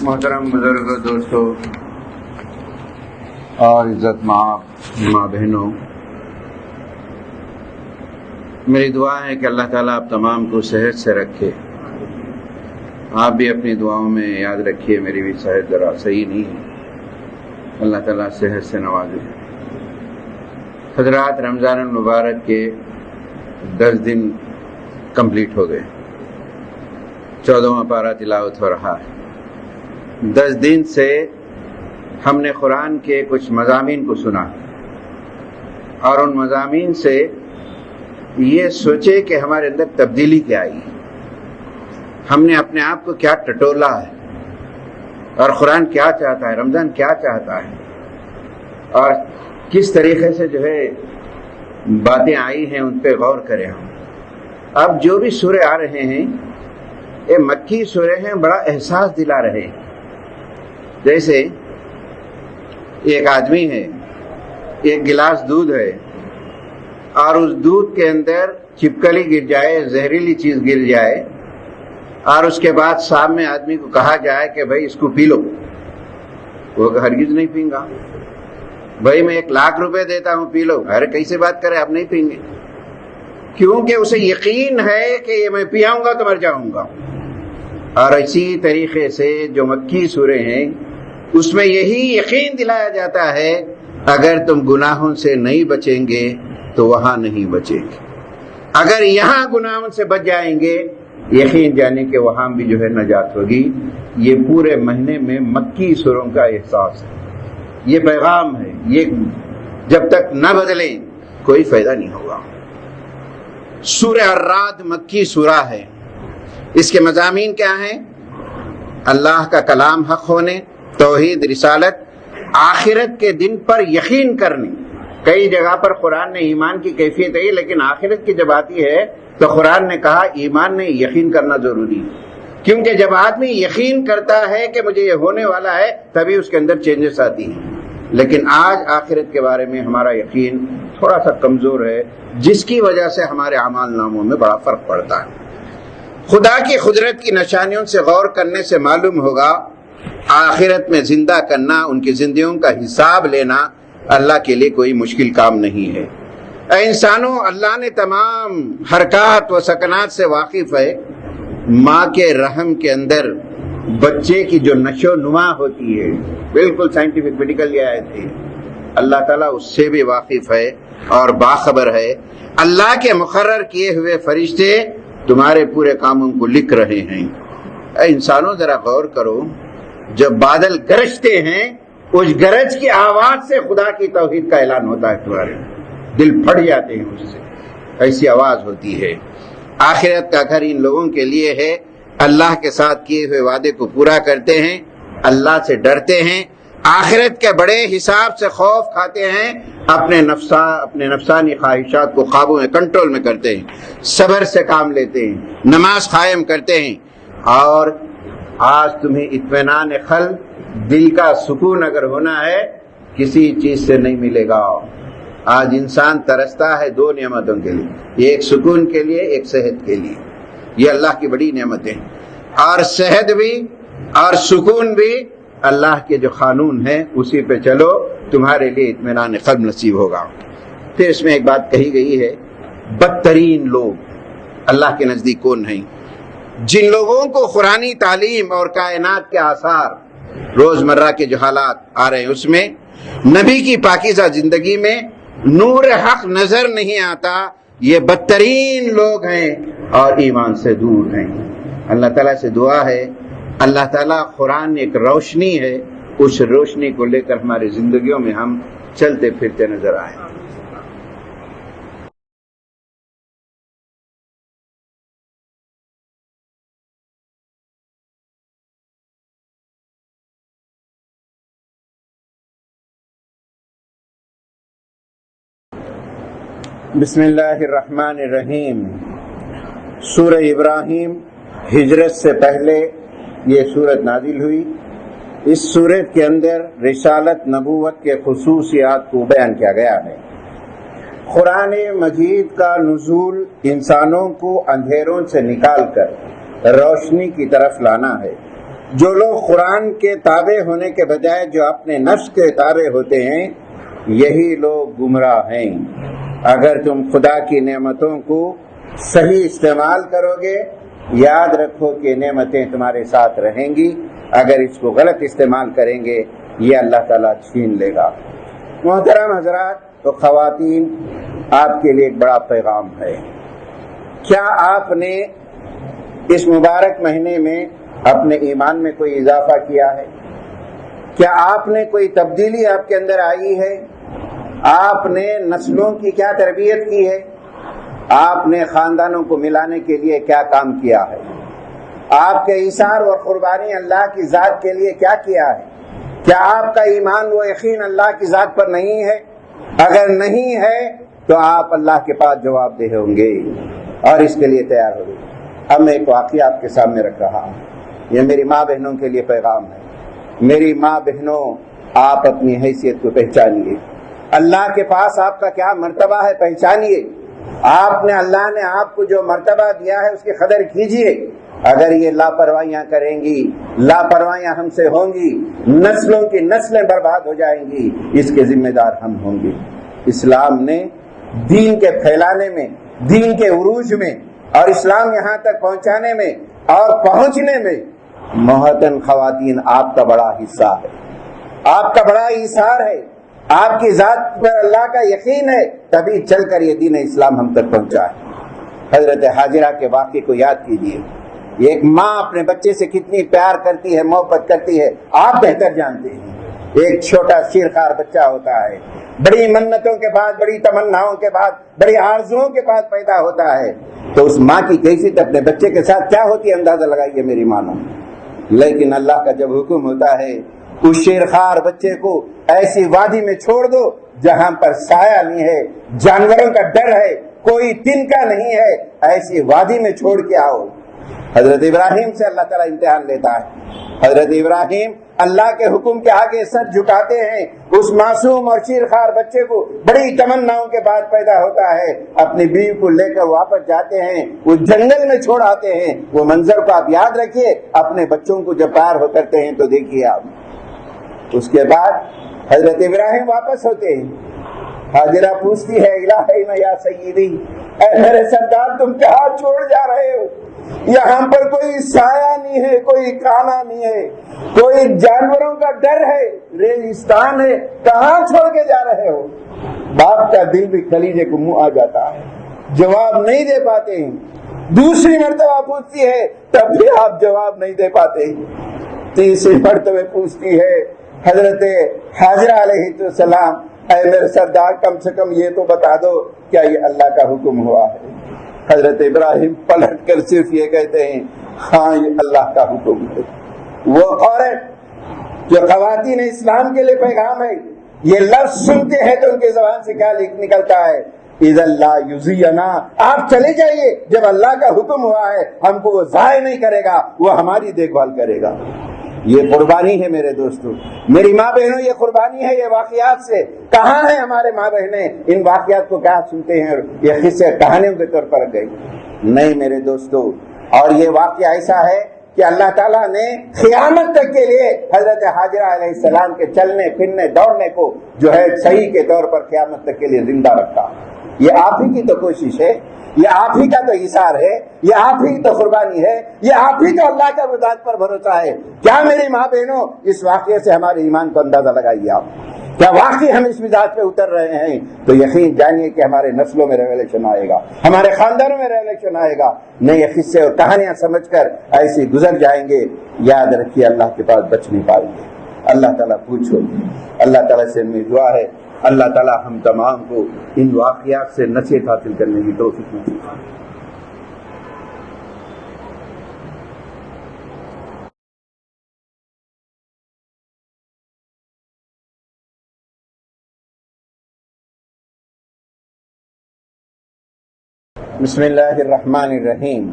محترم بزرگ دوستوں اور عزت ماں بہنوں، میری دعا ہے کہ اللہ تعالیٰ آپ تمام کو صحت سے رکھے۔ آپ بھی اپنی دعاؤں میں یاد رکھیے، میری بھی صحت ذرا صحیح نہیں ہے، اللہ تعالیٰ صحت سے نوازے۔ حضرات، رمضان المبارک کے 10 دن کمپلیٹ ہو گئے، 14واں پارہ تلاوت ہو رہا ہے۔ 10 دن سے ہم نے قرآن کے کچھ مضامین کو سنا اور ان مضامین سے یہ سوچے کہ ہمارے اندر تبدیلی کیا آئی، ہم نے اپنے آپ کو کیا ٹٹولا ہے اور قرآن کیا چاہتا ہے، رمضان کیا چاہتا ہے، اور کس طریقے سے باتیں آئی ہیں ان پہ غور کریں ہم۔ اب جو بھی سورے آ رہے ہیں یہ مکی سورے ہیں، بڑا احساس دلا رہے ہیں۔ جیسے ایک آدمی ہے، ایک گلاس دودھ ہے اور اس دودھ کے اندر چھپکلی گر جائے، زہریلی چیز گر جائے، اور اس کے بعد سامنے آدمی کو کہا جائے کہ بھائی اس کو پی لو، وہ ہرگز نہیں پئیں گا۔ بھائی میں 1,00,000 روپے دیتا ہوں، پی لو، ارے کیسے بات کرے، آپ نہیں پئیں گے، کیونکہ اسے یقین ہے کہ یہ میں پیاؤں گا تو مر جاؤں گا۔ اور اسی طریقے سے جو مکی سورے ہیں اس میں یہی یقین دلایا جاتا ہے اگر تم گناہوں سے نہیں بچیں گے تو وہاں نہیں بچیں گے، اگر یہاں گناہوں سے بچ جائیں گے یقین جانے کہ وہاں بھی نجات ہوگی۔ یہ پورے مہینے میں مکی سوروں کا احساس ہے، یہ پیغام ہے، یہ جب تک نہ بدلیں کوئی فائدہ نہیں ہوگا۔ سورہ الرعد مکی سورہ ہے، اس کے مضامین کیا ہیں؟ اللہ کا کلام حق ہونے، توحید، رسالت، آخرت کے دن پر یقین کرنے۔ کئی جگہ پر قرآن نے ایمان کی کیفیت ہے، لیکن آخرت کی جب آتی ہے تو قرآن نے کہا ایمان نہیں، یقین کرنا ضروری ہے، کیونکہ جب آدمی یقین کرتا ہے کہ مجھے یہ ہونے والا ہے تبھی اس کے اندر چینجز آتی ہیں۔ لیکن آج آخرت کے بارے میں ہمارا یقین تھوڑا سا کمزور ہے، جس کی وجہ سے ہمارے اعمال ناموں میں بڑا فرق پڑتا ہے۔ خدا کی قدرت کی نشانیوں سے غور کرنے سے معلوم ہوگا آخرت میں زندہ کرنا، ان کی زندگیوں کا حساب لینا اللہ کے لیے کوئی مشکل کام نہیں ہے۔ اے انسانوں، اللہ نے تمام حرکات و سکنات سے واقف ہے۔ ماں کے رحم کے اندر بچے کی جو نشو نما ہوتی ہے، بالکل سائنٹیفک میڈیکل یہ آئے تھے، اللہ تعالیٰ اس سے بھی واقف ہے اور باخبر ہے۔ اللہ کے مقرر کیے ہوئے فرشتے تمہارے پورے کاموں کو لکھ رہے ہیں۔ اے انسانوں، ذرا غور کرو، جب بادل گرجتے ہیں اس گرج کی آواز سے خدا کی توحید کا اعلان ہوتا ہے، تمہارے دل پھٹ جاتے ہیں اس سے، ایسی آواز ہوتی ہے۔ آخرت کا گھر ان لوگوں کے لیے ہے، اللہ کے ساتھ کیے ہوئے وعدے کو پورا کرتے ہیں، اللہ سے ڈرتے ہیں، آخرت کے بڑے حساب سے خوف کھاتے ہیں، اپنے نفسانی خواہشات کو قابو میں، کنٹرول میں کرتے ہیں، صبر سے کام لیتے ہیں، نماز قائم کرتے ہیں۔ اور آج تمہیں اطمینان قلب، دل کا سکون اگر ہونا ہے، کسی چیز سے نہیں ملے گا۔ آج انسان ترستا ہے 2 نعمتوں کے لیے، ایک سکون کے لیے، ایک صحت کے لیے۔ یہ اللہ کی بڑی نعمتیں، اور صحت بھی اور سکون بھی اللہ کے جو قانون ہیں اسی پہ چلو، تمہارے لیے اطمینان قلب نصیب ہوگا۔ پھر اس میں ایک بات کہی گئی ہے، بدترین لوگ اللہ کے نزدیک کون ہیں؟ جن لوگوں کو قرآنی تعلیم اور کائنات کے آثار، روزمرہ کے جو حالات آ رہے ہیں اس میں، نبی کی پاکیزہ زندگی میں نور حق نظر نہیں آتا، یہ بدترین لوگ ہیں اور ایمان سے دور ہیں۔ اللہ تعالیٰ سے دعا ہے، اللہ تعالیٰ قرآن ایک روشنی ہے، اس روشنی کو لے کر ہماری زندگیوں میں ہم چلتے پھرتے نظر آئیں۔ بسم اللہ الرحمن الرحیم۔ سورہ ابراہیم، ہجرت سے پہلے یہ سورت نازل ہوئی۔ اس سورت کے اندر رسالت، نبوت کے خصوصیات کو بیان کیا گیا ہے۔ قرآن مجید کا نزول انسانوں کو اندھیروں سے نکال کر روشنی کی طرف لانا ہے۔ جو لوگ قرآن کے تابع ہونے کے بجائے جو اپنے نفس کے تابع ہوتے ہیں، یہی لوگ گمراہ ہیں۔ اگر تم خدا کی نعمتوں کو صحیح استعمال کرو گے، یاد رکھو کہ نعمتیں تمہارے ساتھ رہیں گی۔ اگر اس کو غلط استعمال کریں گے، یہ اللہ تعالیٰ چھین لے گا۔ محترم حضرات تو خواتین، آپ کے لیے ایک بڑا پیغام ہے۔ کیا آپ نے اس مبارک مہینے میں اپنے ایمان میں کوئی اضافہ کیا ہے؟ کیا آپ نے کوئی تبدیلی آپ کے اندر آئی ہے؟ آپ نے نسلوں کی کیا تربیت کی ہے؟ آپ نے خاندانوں کو ملانے کے لیے کیا کام کیا ہے؟ آپ کے ایثار اور قربانی اللہ کی ذات کے لیے کیا کیا ہے؟ کیا آپ کا ایمان و یقین اللہ کی ذات پر نہیں ہے؟ اگر نہیں ہے تو آپ اللہ کے پاس جواب دہ ہوں گے اور اس کے لیے تیار ہوں گے۔ اب میں ایک واقعہ آپ کے سامنے رکھ رہا ہوں، یہ میری ماں بہنوں کے لیے پیغام ہے۔ میری ماں بہنوں، آپ اپنی حیثیت کو پہچانیے، اللہ کے پاس آپ کا کیا مرتبہ ہے پہچانیے۔ اللہ نے آپ کو جو مرتبہ دیا ہے اس کی قدر کیجیے۔ اگر یہ لاپرواہیاں کریں گی، لاپرواہیاں ہم سے ہوں گی، نسلوں کی نسلیں برباد ہو جائیں گی، اس کے ذمہ دار ہم ہوں گے۔ اسلام نے دین کے پھیلانے میں، دین کے عروج میں اور اسلام یہاں تک پہنچانے میں اور پہنچنے میں محترم خواتین آپ کا بڑا حصہ ہے، آپ کا بڑا ایثار ہے، آپ کی ذات پر اللہ کا یقین ہے، تبھی چل کر یہ دین اسلام ہم تک پہنچا ہے۔ حضرت حاجرہ کے واقعے کو یاد کیجیے۔ ایک ماں اپنے بچے سے کتنی پیار کرتی ہے، محبت کرتی ہے، آپ بہتر جانتے ہیں۔ ایک چھوٹا شیرخوار بچہ ہوتا ہے، بڑی منتوں کے بعد، بڑی تمناؤں کے بعد، بڑی آرزوؤں کے بعد پیدا ہوتا ہے، تو اس ماں کی کیفیت اپنے بچے کے ساتھ کیا ہوتی ہے اندازہ لگائیے میری مانو۔ لیکن اللہ کا جب حکم ہوتا ہے اس شیرخوار بچے کو ایسی وادی میں چھوڑ دو جہاں پر سایہ نہیں ہے، جانوروں کا ڈر ہے، کوئی تنکا نہیں ہے، ایسی وادی میں چھوڑ کے آؤ۔ حضرت ابراہیم سے اللہ تعالیٰ امتحان لیتا ہے۔ حضرت ابراہیم اللہ کے حکم کے آگے سر جھکاتے ہیں۔ اس معصوم اور شیرخوار بچے کو بڑی تمناؤں کے بعد پیدا ہوتا ہے، اپنی بیوی کو لے کر واپس جاتے ہیں، وہ جنگل میں چھوڑ آتے ہیں۔ وہ منظر کو آپ یاد رکھیے، اپنے بچوں کو جب پار ہو کرتے ہیں تو دیکھیے آپ۔ اس کے بعد حضرت ابراہیم واپس ہوتے ہیں۔ حاجرہ پوچھتی ہے، الہ یا سیدی، اے میرے سردار تم کہاں چھوڑ جا رہے ہو؟ یہاں پر کوئی سایہ نہیں ہے، کوئی کانا نہیں ہے، کوئی جانوروں کا ڈر ہے، ریگستان ہے، کہاں چھوڑ کے جا رہے ہو؟ باپ کا دل بھی کلیجے کو منہ آ جاتا ہے، جواب نہیں دے پاتے ہیں۔ دوسری مرتبہ پوچھتی ہے، تب بھی آپ جواب نہیں دے پاتے۔ تیسری مرتبہ پوچھتی ہے حضرت حاجرہ علیہ السلام، اے میرے سردار کم سے کم یہ تو بتا دو کیا یہ اللہ کا حکم ہوا ہے؟ حضرت ابراہیم پلٹ کر صرف یہ کہتے ہیں، ہاں یہ اللہ کا حکم ہے۔ وہ عورت جو خواتین اسلام کے لیے پیغام ہے، یہ لفظ سنتے ہیں تو ان کی زبان سے کیا نکلتا ہے؟ اذا اللہ یزینا، آپ چلے جائیے، جب اللہ کا حکم ہوا ہے ہم کو وہ ضائع نہیں کرے گا، وہ ہماری دیکھ بھال کرے گا۔ یہ قربانی ہے میرے دوستو، میری ماں بہنوں، یہ قربانی ہے۔ یہ واقعات سے کہاں ہیں ہمارے ماں بہنیں؟ ان واقعات کو کیا سنتے ہیں یہ قصے کہانیوں کے طور پر گئی؟ نہیں میرے دوستو، اور یہ واقعہ ایسا ہے کہ اللہ تعالیٰ نے قیامت تک کے لیے حضرت حاجرہ علیہ السلام کے چلنے پھرنے دوڑنے کو جو ہے صحیح کے طور پر قیامت تک کے لیے زندہ رکھا۔ یہ آپ ہی کی تو کوشش ہے، یہ آپ ہی کا تو اثار ہے، یہ آپ ہی کی تو قربانی ہے، یہ آپ ہی تو اللہ کا ذات پر بھروسہ ہے۔ کیا میری ماں بہنوں اس واقعے سے ہمارے ایمان کو اندازہ لگائیے آپ، کیا واقعی ہم اس مزاج پہ اتر رہے ہیں؟ تو یقین جانیے کہ ہمارے نسلوں میں ریولیوشن آئے گا، ہمارے خاندانوں میں ریولیوشن آئے گا۔ نئے قصے اور کہانیاں سمجھ کر ایسے گزر جائیں گے، یاد رکھیے اللہ کے پاس بچ نہیں پائیں گے۔ اللہ تعالیٰ پوچھو، اللہ تعالیٰ سے میری دعا ہے اللہ تعالیٰ ہم تمام کو ان واقعات سے نصیحت حاصل کرنے کی توفیق نصیب فرمائے۔ بسم اللہ الرحمن الرحیم۔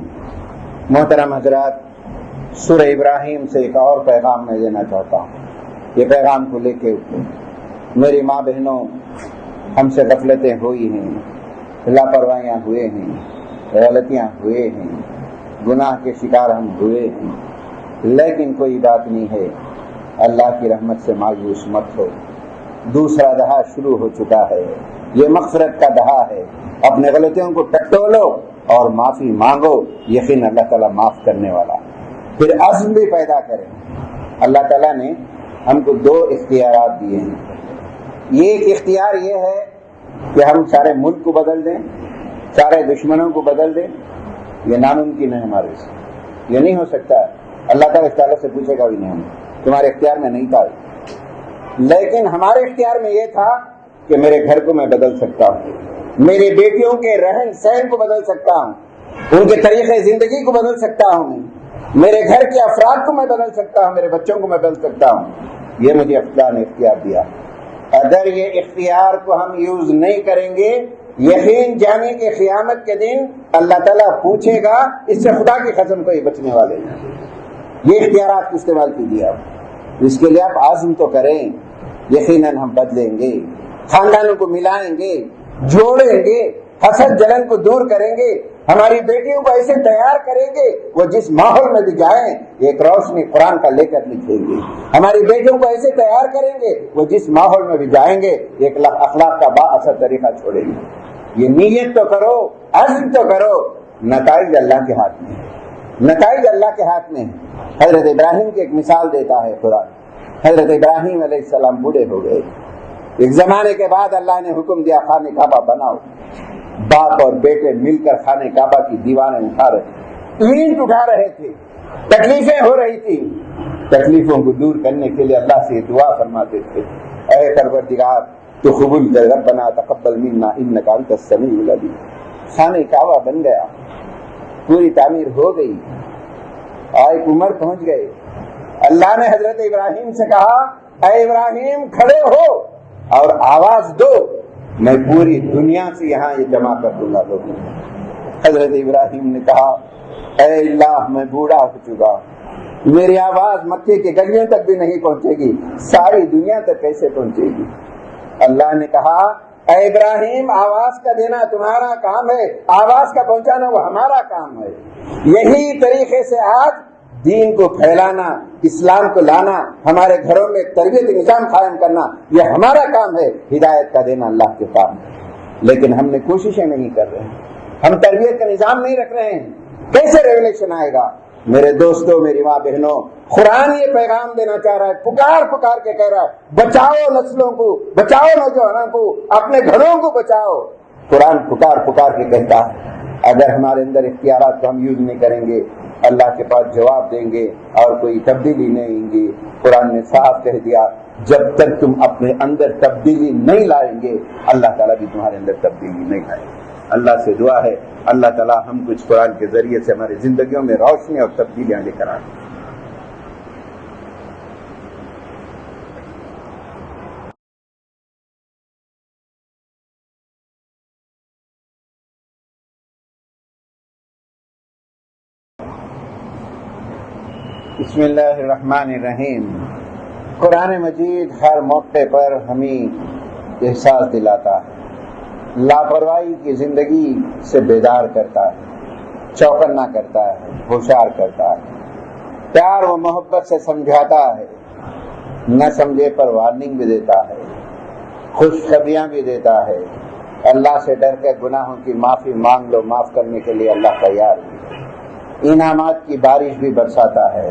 محترم حضرات، سورہ ابراہیم سے ایک اور پیغام میں دینا چاہتا ہوں۔ یہ پیغام کو لے کے میری ماں بہنوں، ہم سے غفلتیں ہوئی ہیں، لاپرواہیاں ہوئے ہیں، غلطیاں ہوئے ہیں، گناہ کے شکار ہم ہوئے ہیں، لیکن کوئی بات نہیں ہے، اللہ کی رحمت سے مایوس مت ہو، دوسرا دہا شروع ہو چکا ہے، یہ مغفرت کا دہا ہے، اپنے غلطیوں کو ٹٹولو اور معافی مانگو، یقین اللہ تعالیٰ معاف کرنے والا۔ پھر عزم بھی پیدا کریں۔ اللہ تعالیٰ نے ہم کو 2 اختیارات دیے ہیں۔ ایک اختیار یہ ہے کہ ہم سارے ملک کو بدل دیں، سارے دشمنوں کو بدل دیں، یہ ناممکن ہے ہمارے سے، یہ نہیں ہو سکتا ہے۔ اللہ تعالیٰ اس تعلق سے پوچھے گا بھی نہیں، ہم تمہارے اختیار میں نہیں تھا، لیکن ہمارے اختیار میں یہ تھا کہ میرے گھر کو میں بدل سکتا ہوں، میری بیٹیوں کے رہن سہن کو بدل سکتا ہوں، ان کے طریقے زندگی کو بدل سکتا ہوں، میرے گھر کے افراد کو میں بدل سکتا ہوں، میرے بچوں کو میں بدل سکتا ہوں۔ یہ مجھے اللہ نے اختیار دیا۔ اگر یہ اختیار کو ہم یوز نہیں کریں گے، یقین جانے کہ قیامت کے دن اللہ تعالیٰ پوچھے گا اس سے خدا کی قسم کوئی بچنے والے نہیں۔ یہ اختیارات کو استعمال کیجیے آپ، اس کے لیے آپ عزم تو کریں، یقیناً ہم بدلیں گے، خاندانوں کو ملائیں گے، جوڑیں گے، حسد جلن کو دور کریں گے، ہماری بیٹیوں کو ایسے تیار کریں گے وہ جس ماحول میں بھی جائیں ایک روشنی قرآن کا لے کر نکلیں گے، ہماری بیٹیوں کو ایسے تیار کریں گے وہ جس ماحول میں بھی جائیں گے ایک اخلاق کا با اثر طریقہ چھوڑیں گے۔ یہ نیت تو کرو، عزم تو کرو، نتائج اللہ کے ہاتھ میں ہے، نتائج اللہ کے ہاتھ میں ہے۔ حضرت ابراہیم کی ایک مثال دیتا ہے قرآن۔ حضرت ابراہیم علیہ السلام بوڑھے ہو گئے، ایک زمانے کے بعد اللہ نے حکم دیا خانہ کعبہ بناؤ، باپ اور بیٹے مل کر خانہ کعبہ کی دیواریں اٹھا رہے، اینٹ اٹھا رہے تھے، تکلیفیں ہو رہی تھی، تکلیفوں کو دور کرنے کے لیے اللہ سے دعا فرماتے تھے، اے پروردگار تو قبول کر، ربنا تقبل منا انک انت السمیع العلیم۔ خانہ کعبہ بن گیا، پوری تعمیر ہو گئی، ایک عمر پہنچ گئے۔ اللہ نے حضرت ابراہیم سے کہا اے ابراہیم کھڑے ہو اور آواز دو، میں پوری دنیا سے یہاں یہ جمع کر دوں گا لوگوں۔ حضرت ابراہیم نے کہا اے اللہ میں بوڑھا ہو چکا، میری آواز مکے کے گلیوں تک بھی نہیں پہنچے گی، ساری دنیا تک کیسے پہنچے گی؟ اللہ نے کہا اے ابراہیم آواز کا دینا تمہارا کام ہے، آواز کا پہنچانا وہ ہمارا کام ہے۔ یہی طریقے سے آج دین کو پھیلانا، اسلام کو لانا، ہمارے گھروں میں تربیت نظام قائم کرنا یہ ہمارا کام ہے، ہدایت کا دینا اللہ کے کام ہے، لیکن ہم نے کوششیں نہیں کر رہے ہیں، ہم تربیت کا نظام نہیں رکھ رہے ہیں۔ کیسے ریولیشن آئے گا؟ میرے دوستوں، میری ماں بہنوں، قرآن یہ پیغام دینا چاہ رہا ہے، پکار پکار کے کہہ رہا ہے بچاؤ نسلوں کو، بچاؤ نوجوانوں کو، اپنے گھروں کو بچاؤ۔ قرآن پکار پکار کے کہتا ہے اگر ہمارے اندر اختیارات کو ہم یوز نہیں کریں گے اللہ کے پاس جواب دیں گے اور کوئی تبدیلی نہیں گی۔ قرآن نے صاف کہہ دیا جب تک تم اپنے اندر تبدیلی نہیں لائیں گے اللہ تعالیٰ بھی تمہارے اندر تبدیلی نہیں لائے گا۔ اللہ سے دعا ہے اللہ تعالیٰ ہم کچھ قرآن کے ذریعے سے ہماری زندگیوں میں روشنی اور تبدیلیاں لے کر آئیں۔ بسم اللہ الرحمن الرحیم۔ قرآن مجید ہر موقع پر ہمیں احساس دلاتا ہے، لاپرواہی کی زندگی سے بیدار کرتا ہے، چوکنا کرتا ہے، ہوشیار کرتا ہے، پیار و محبت سے سمجھاتا ہے، نہ سمجھے پر وارننگ بھی دیتا ہے، خوشخبریاں بھی دیتا ہے۔ اللہ سے ڈر کے گناہوں کی معافی مانگ لو، معاف کرنے کے لیے اللہ تیار ہے۔ انعامات کی بارش بھی برساتا ہے،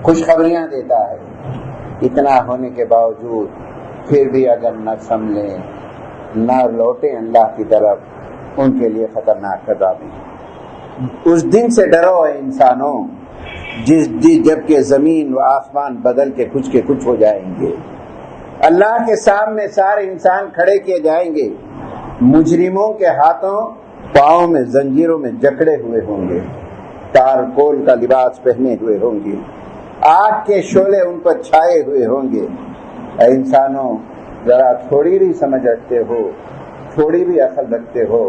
خوشخبریاں دیتا ہے۔ اتنا ہونے کے باوجود پھر بھی اگر نہ سمجھیں، نہ لوٹیں اللہ کی طرف، ان کے لیے خطرناک عذاب ہے۔ اس دن سے ڈرو اے انسانوں جب کہ زمین و آسمان بدل کے کچھ ہو جائیں گے، اللہ کے سامنے سارے انسان کھڑے کیے جائیں گے، مجرموں کے ہاتھوں پاؤں میں زنجیروں میں جکڑے ہوئے ہوں گے، تارکول کا لباس پہنے ہوئے ہوں گے، آگ کے شعلے ان پر چھائے ہوئے ہوں گے۔ اے انسانوں ذرا تھوڑی بھی سمجھ رکھتے ہو، تھوڑی بھی عقل رکھتے ہو،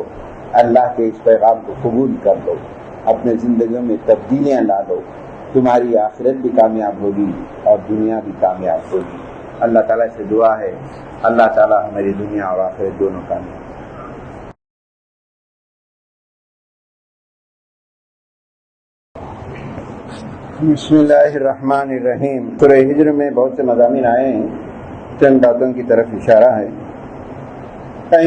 اللہ کے اس پیغام کو قبول کر لو، اپنے زندگیوں میں تبدیلیاں لا لو، تمہاری آخرت بھی کامیاب ہوگی اور دنیا بھی کامیاب ہوگی۔ اللہ تعالیٰ سے دعا ہے اللہ تعالیٰ ہماری دنیا اور آخرت دونوں کامیاب۔ بسم اللہ الرحمن الرحیم۔ سورہ ہجر میں بہت سے مضامین آئے ہیں، چند باتوں کی طرف اشارہ ہے۔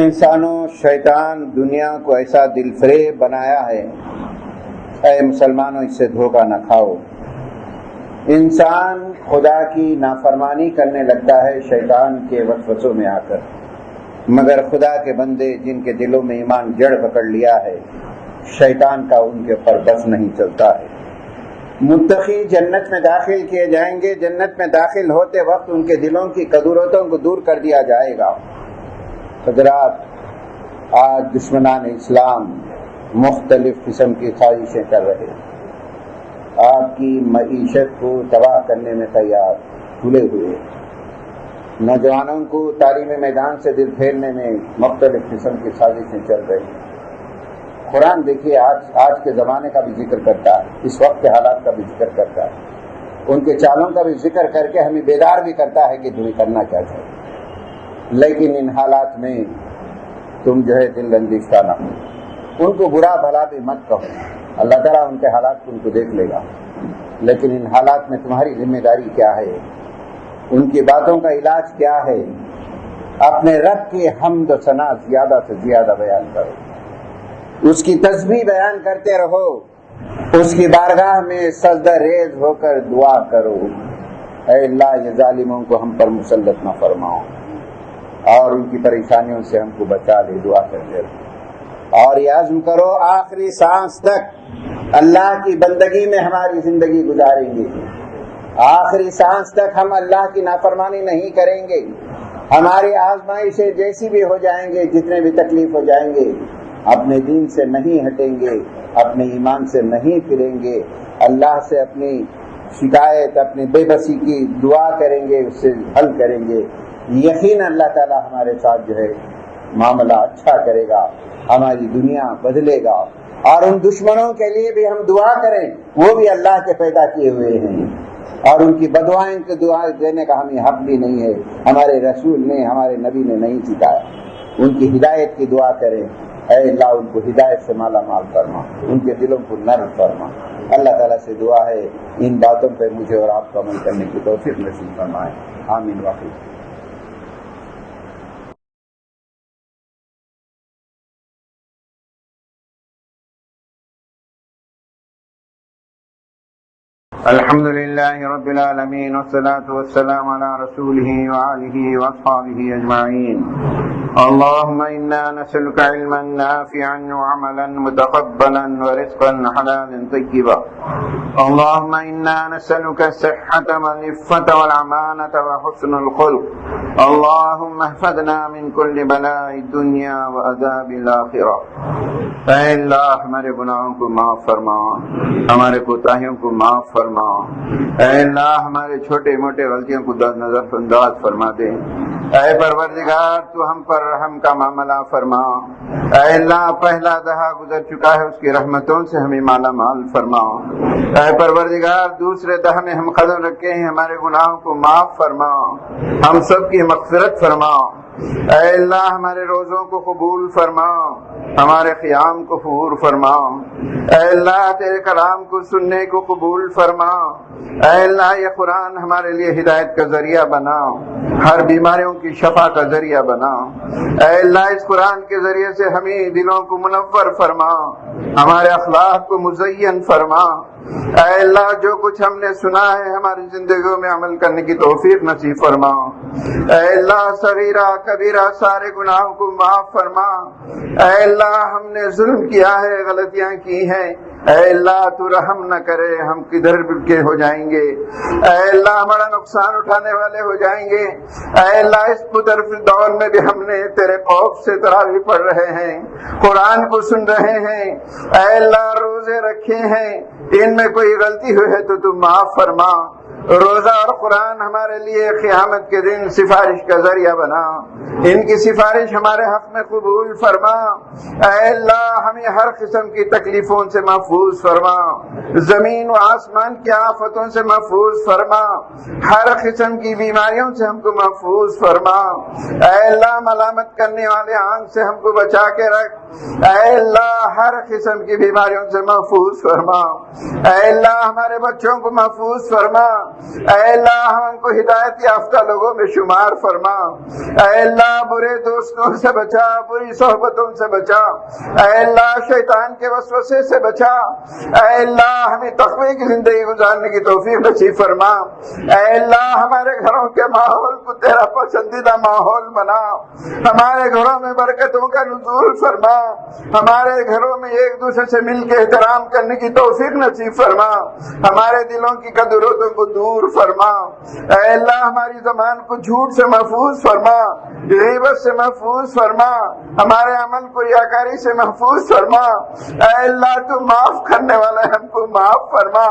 انسانوں، شیطان دنیا کو ایسا دل فریب بنایا ہے، اے مسلمانوں اس سے دھوکہ نہ کھاؤ۔ انسان خدا کی نافرمانی کرنے لگتا ہے شیطان کے وسوسوں میں آ کر، مگر خدا کے بندے جن کے دلوں میں ایمان جڑ پکڑ لیا ہے، شیطان کا ان کے اوپر بس نہیں چلتا ہے۔ متقی جنت میں داخل کیے جائیں گے، جنت میں داخل ہوتے وقت ان کے دلوں کی کدورتوں کو دور کر دیا جائے گا۔ حضرات، آج دشمنان اسلام مختلف قسم کی سازشیں کر رہے ہیں، آپ کی معیشت کو تباہ کرنے میں تیار تلے ہوئے، نوجوانوں کو تعلیمی میدان سے دل پھیرنے میں مختلف قسم کی سازشیں چل رہی ہیں۔ قرآن دیکھیے آج کے زمانے کا بھی ذکر کرتا ہے، اس وقت کے حالات کا بھی ذکر کرتا ہے، ان کے چالوں کا بھی ذکر کر کے ہمیں بیدار بھی کرتا ہے کہ تمہیں کرنا کیا چاہیے۔ لیکن ان حالات میں تم جو ہے دل اندیشہ نہ ہو، ان کو برا بھلا بھی مت کہو، اللہ تعالیٰ ان کے حالات کو ان کو دیکھ لے گا، لیکن ان حالات میں تمہاری ذمہ داری کیا ہے، ان کی باتوں کا علاج کیا ہے؟ اپنے رب کی حمد و ثنا زیادہ سے زیادہ بیان کرو، اس کی تسبیح بیان کرتے رہو، اس کی بارگاہ میں سجدہ ریز ہو کر دعا کرو، اے اللہ یہ ظالموں کو ہم پر مسلط نہ فرماؤ اور ان کی پریشانیوں سے ہم کو بچا لے، دعا کرتے رہو اور یہ عزم کرو آخری سانس تک اللہ کی بندگی میں ہماری زندگی گزاریں گے، آخری سانس تک ہم اللہ کی نافرمانی نہیں کریں گے، ہماری آزمائشیں جیسی بھی ہو جائیں گے، جتنے بھی تکلیف ہو جائیں گے، اپنے دین سے نہیں ہٹیں گے، اپنے ایمان سے نہیں پھریں گے، اللہ سے اپنی شکایت، اپنی بے بسی کی دعا کریں گے، اس سے حل کریں گے۔ یقین اللہ تعالیٰ ہمارے ساتھ جو ہے معاملہ اچھا کرے گا، ہماری دنیا بدلے گا، اور ان دشمنوں کے لیے بھی ہم دعا کریں، وہ بھی اللہ کے پیدا کیے ہوئے ہیں، اور ان کی بدوائیں کو دعا دینے کا ہمیں حق بھی نہیں ہے، ہمارے رسول نے، ہمارے نبی نے نہیں سکھایا۔ ان کی ہدایت کی دعا کریں، اے اللہ ان کو ہدایت سے مالا مال فرما، ان کے دلوں کو نرم فرما۔ اللہ تعالیٰ سے دعا ہے ان باتوں پہ مجھے اور آپ کو عمل کرنے کی توفیق نصیب فرمائے، آمین واقعی۔ الحمد لله رب العالمين والصلاة والسلام على رسوله وآله وأصحابه أجمعين۔ اللهم إنا نسألك علما نافعا وعملا متقبلا ورزقا حلالا طيبا۔ اللهم إنا نسألك الصحة والعفة والأمانة وحسن الخلق۔ اللهم احفظنا من كل بلاء الدنيا وعذاب الآخرة۔ اے اللہ ہمارے گناہوں کو معاف فرما، ہمارے کوتاہیوں کو معاف فرما، اے اللہ ہمارے چھوٹے موٹے غلطیوں کو نظر انداز فرما دے، اے پروردگار تو ہم پر رحم کا معاملہ فرما، اے اللہ پہلا دہا گزر چکا ہے اس کی رحمتوں سے ہمیں مالا مال فرما، اے پروردگار دوسرے دہا میں ہم قدم رکھے ہیں، ہمارے گناہوں کو معاف فرما، ہم سب کی مغفرت فرما، اے اللہ ہمارے روزوں کو قبول فرما، ہمارے قیام کو قبول فرما، اے اللہ تیرے کلام کو سننے کو قبول فرما، اے اللہ یہ قرآن ہمارے لیے ہدایت کا ذریعہ بنا، ہر بیماریوں کی شفا کا ذریعہ بنا، اے اللہ اس قرآن کے ذریعے سے ہمیں دلوں کو منور فرما، ہمارے اخلاق کو مزین فرما، اے اللہ جو کچھ ہم نے سنا ہے ہماری زندگیوں میں عمل کرنے کی توفیق نصیب فرما، اے اللہ صغیرہ کبیرہ سارے گناہوں کو معاف فرما، اے اللہ ہم نے ظلم کیا ہے، غلطیاں کی ہیں، اے اللہ تو رحم نہ کرے، ہم کدھر کے ہو جائیں گے، اے اللہ ہمارا نقصان اٹھانے والے ہو جائیں گے، اے اللہ اس پتر دور میں بھی ہم نے تیرے خوف سے تراویح پڑھ رہے ہیں، قرآن کو سن رہے ہیں، اے اللہ روزے رکھے ہیں، ان میں کوئی غلطی ہوئی ہے تو معاف فرما، روزہ اور قرآن ہمارے لیے قیامت کے دن سفارش کا ذریعہ بنا، ان کی سفارش ہمارے حق میں قبول فرما، اے اللہ ہمیں ہر قسم کی تکلیفوں سے محفوظ محفوظ فرما، زمین و آسمان کی آفتوں سے محفوظ فرما، ہر قسم کی بیماریوں سے ہم کو محفوظ فرما۔ اے اللہ ملامت کرنے والے آنکھ سے ہم کو بچا کے رکھ۔ اے اللہ ہر قسم کی بیماریوں سے محفوظ فرما۔ اے اللہ ہمارے بچوں کو محفوظ فرما۔ اے اللہ ہم کو ہدایت یافتہ لوگوں میں شمار فرما۔ اے اللہ برے دوستوں سے بچا، بری صحبتوں سے بچا۔ اے اللہ شیطان کے وسوسے سے بچا۔ اے اللہ ہمیں تقوی کی زندگی گزارنے کی توفیق نصیب فرما۔ اے اللہ ہمارے گھروں کے ماحول کو تیرا پسندیدہ ماحول بنا۔ ہمارے گھروں میں برکتوں کا نزول فرما۔ ہمارے گھروں میں ایک دوسرے سے مل کے احترام کرنے کی توفیق نصیب فرما۔ ہمارے دلوں کی قدرتوں کو دور فرما۔ اے اللہ ہماری زبان کو جھوٹ سے محفوظ فرما، غیبت سے محفوظ فرما، ہمارے عمل کو ریاکاری سے محفوظ فرما۔ اے اللہ تو معاف کرنے والا ہے، ہم کو معاف فرما۔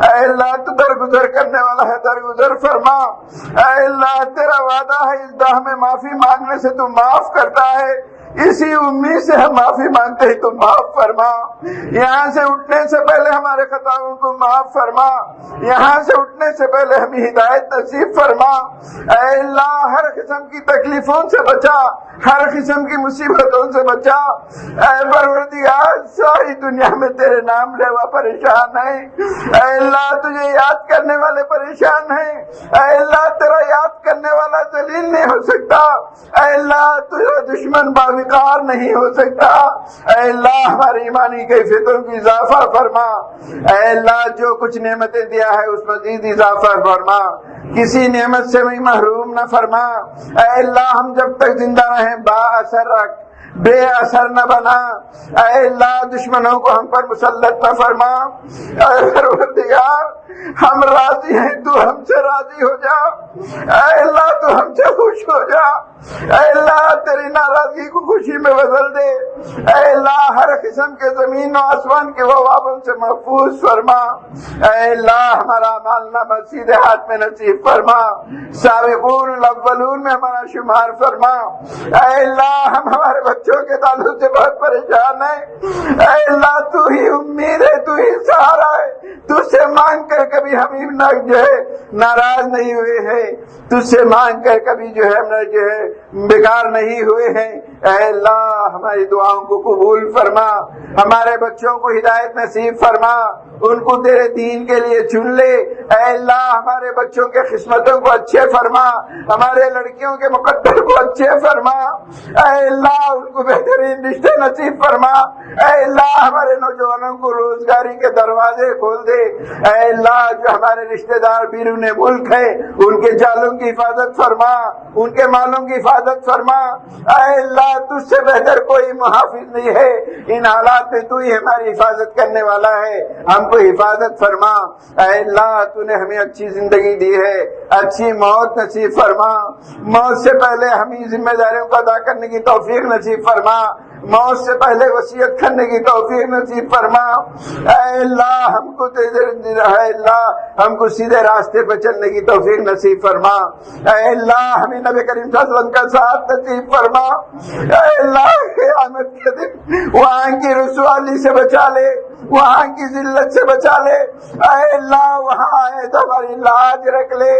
اے اللہ تو درگزر کرنے والا ہے، درگزر فرما۔ اے اللہ تیرا وعدہ ہے اس داہ میں معافی مانگنے سے تو معاف کرتا ہے، اسی امید سے ہم معافی مانگتے ہیں تو معاف فرما۔ یہاں سے اٹھنے سے پہلے ہمارے خطاؤں کو معاف فرما، یہاں سے اٹھنے سے پہلے ہمیں ہدایت نصیب فرما۔ اے اللہ ہر قسم کی تکلیفوں سے بچا، ہر قسم کی مصیبتوں سے بچا۔ اے پروردگار ساری دنیا میں تیرے نام لیوا پریشان ہیں، اے اللہ تجھے یاد کرنے والے پریشان ہیں۔ اے اللہ تیرا یاد کرنے والا ذلیل نہیں ہو سکتا، اے اللہ تیرا دشمن باوقار نہیں ہو سکتا۔ اے اللہ ہماری ایمانی کیفیتوں کی اضافہ فرما۔ اے اللہ جو کچھ نعمتیں دیا ہے اس مزید اضافہ فرما، کسی نعمت سے بھی محروم نہ فرما۔ اے اللہ ہم جب تک زندہ رہیں با اثر رکھ، بے اثر نہ بنا۔ اے اللہ دشمنوں کو ہم پر مسلط نہ فرما۔ اے پروردگار ہم راضی ہیں، تو ہم سے راضی ہو جا۔ اے اللہ تو ہم سے خوش ہو جا۔ اے اللہ تیری ناراضگی کو خوشی میں بدل دے۔ اے اللہ ہر قسم کے زمین و آسمان کے وبابوں سے محفوظ فرما۔ اے اللہ ہمارا مال نامہ سیدھے ہاتھ میں نصیب فرما، سابقون الاولون میں ہمارا شمار فرما۔ اے اللہ ہم ہمارے بچوں کے تعلق سے بہت پریشان ہیں، اے اللہ تو ہی امید ہے، تو ہی سہارا ہے، تجھ سے مانگ کر کبھی ہم جو ہے ناراض نہیں ہوئے ہیں، تجھ سے مانگ کر کبھی جو ہے ہم جو ہے بیکار نہیں ہوئے ہیں۔ اے اللہ ہماری دعاؤں کو قبول فرما، ہمارے بچوں کو ہدایت نصیب فرما، ان کو تیرے دین کے لیے چن لے۔ اے اللہ ہمارے بچوں کے قسمتوں کو اچھے فرما، ہمارے لڑکیوں کے مقدر کو اچھے فرما۔ اے اللہ ان کو بہترین رشتے نصیب فرما۔ اے اللہ ہمارے نوجوانوں کو روزگاری کے دروازے کھول دے۔ اے اللہ جو ہمارے رشتہ دار بیرون ملک ہیں ان کے جالوں کی حفاظت فرما، ان کے مالوں کی حفاظت فرما۔ اے اللہ تجھ سے بہتر کوئی محافظ نہیں ہے، ان حالات میں تو ہی ہماری حفاظت کرنے والا ہے، ہم کو حفاظت فرما۔ اے اللہ تو نے ہمیں اچھی زندگی دی ہے، اچھی موت نصیب فرما، موت سے پہلے ہمیں ذمہ داریوں کو ادا کرنے کی توفیق نصیب فرما، موت سے پہلے وصیت کرنے کی توفیق نصیب فرما۔ اے اللہ ہم کو اے اللہ ہم کو سیدھے راستے پر چلنے کی توفیق نصیب فرما۔ اے اللہ ہمیں نبی کریم صلی اللہ علیہ وسلم کا ساتھ نصیب فرما۔ اے اللہ قیامت کے دن وہاں کی رسوالی سے بچا لے، وہاں کی ذلت سے بچا لے۔ اے اللہ وہاں آئے تو ہماری لاج رکھ لے۔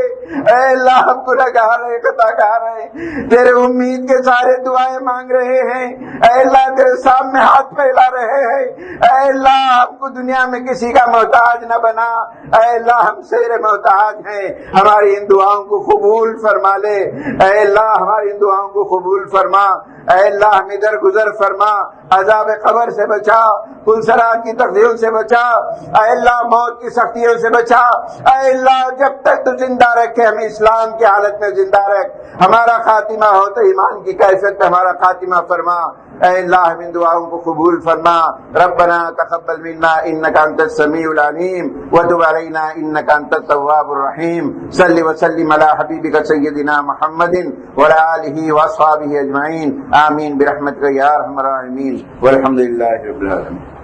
اے اللہ ہم گنہگار ہیں، خطاکار ہیں، تیرے امید کے سارے دعائیں مانگ رہے ہیں۔ اے اللہ تیرے سامنے ہاتھ پھیلا رہے ہیں۔ اے اللہ ہم کو دنیا میں کسی کا محتاج نہ بنا۔ اے اللہ ہم تیرے محتاج ہیں، ہماری ان دعاؤں کو قبول فرما لے۔ اے اللہ ہماری ان دعاؤں کو قبول فرما۔ اے اللہ ہمیں درگزر فرما، عذاب قبر سے بچا، پلسرات کی تقدیروں سے بچا، اے اللہ موت کی سختیوں سے بچا۔ اے اللہ جب تک تو زندہ رکھے ہمیں اسلام کی حالت میں زندہ رکھ، ہمارا خاتمہ ہو تو ایمان کی کیفیت میں ہمارا خاتمہ فرما۔ اے اللہ ہم ان دعاؤں کو قبول فرما۔ ربنا تقبل منا انك انت السميع العليم وتب علينا انك انت التواب الرحيم۔ صل وسلم على حبيبك سيدنا محمد وعلى اله واصحابه اجمعين، آمين برحمتك يا ارحم الراحمين، والحمد لله رب العالمين۔